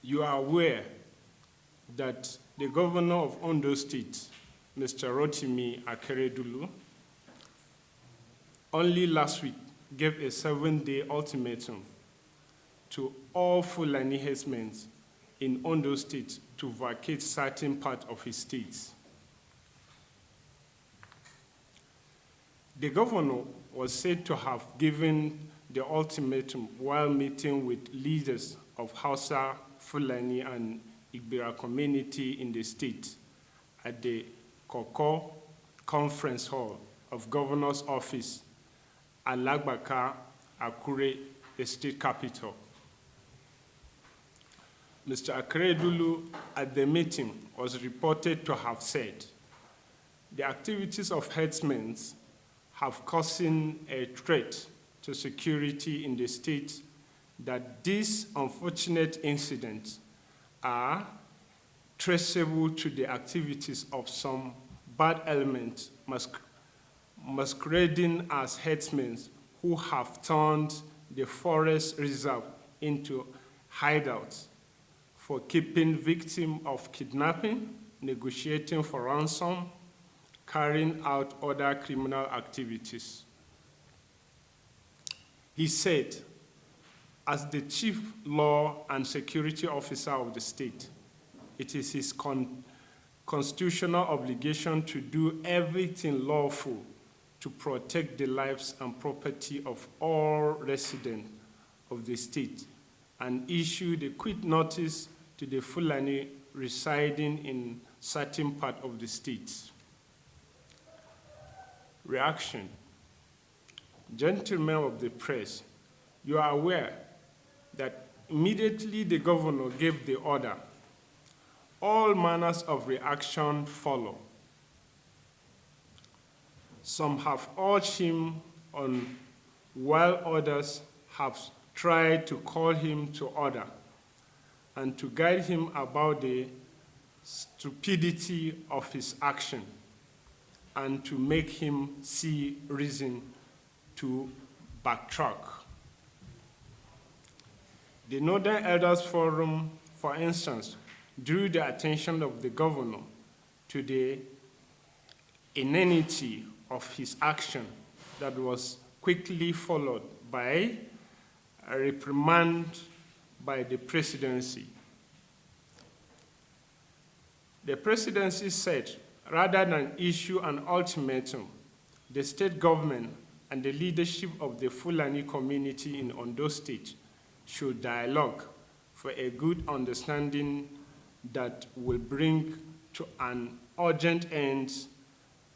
You are aware that the governor of Ondo State, Mr. Rotimi Akeredolu, only last week gave a 7-day ultimatum to all Fulani herdsmen in Ondo State to vacate certain parts of his state. The governor was said to have given the ultimatum while meeting with leaders of Hausa-Fulani and Igbira community in the state at the Koko Conference Hall of Governor's Office, Alagbaka, Akure, the state capital. Mr. Akeredolu at the meeting was reported to have said, the activities of herdsmen have caused a threat to security in the state, that these unfortunate incidents are traceable to the activities of some bad elements masquerading as herdsmen who have turned the forest reserve into hideouts for keeping victims of kidnapping, negotiating for ransom, carrying out other criminal activities. He said, as the chief law and security officer of the state, it is his constitutional obligation to do everything lawful to protect the lives and property of all residents of the state and issue the quit notice to the Fulani residing in certain part of the state. Reaction. Gentlemen of the press, you are aware that immediately the governor gave the order, all manners of reaction follow. Some have urged him on, while others have tried to call him to order and to guide him about the stupidity of his action and to make him see reason to backtrack. The Northern Elders Forum, for instance, drew the attention of the governor to the inanity of his action that was quickly followed by a reprimand by the presidency. The presidency said, rather than issue an ultimatum, the state government and the leadership of the Fulani community in Ondo State should dialogue for a good understanding that will bring to an urgent end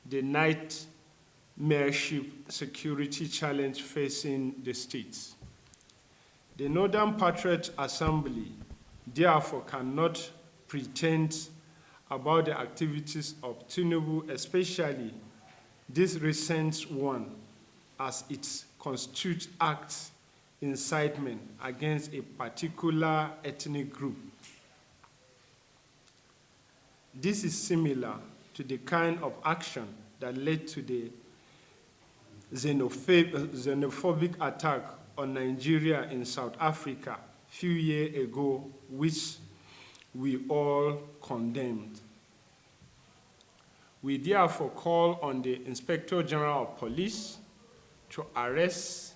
the nightmareship security challenge facing the states. The Northern Patriots Assembly therefore cannot pretend about the activities of Tinubu, especially this recent one, as it constitutes acts incitement against a particular ethnic group. This is similar to the kind of action that led to the xenophobic attack on Nigeria in South Africa a few years ago, which we all condemned. We therefore call on the Inspector General of Police to arrest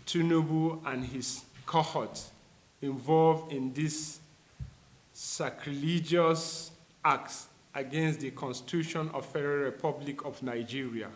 Tinubu and his cohorts involved in these sacrilegious acts against the Constitution of Federal Republic of Nigeria.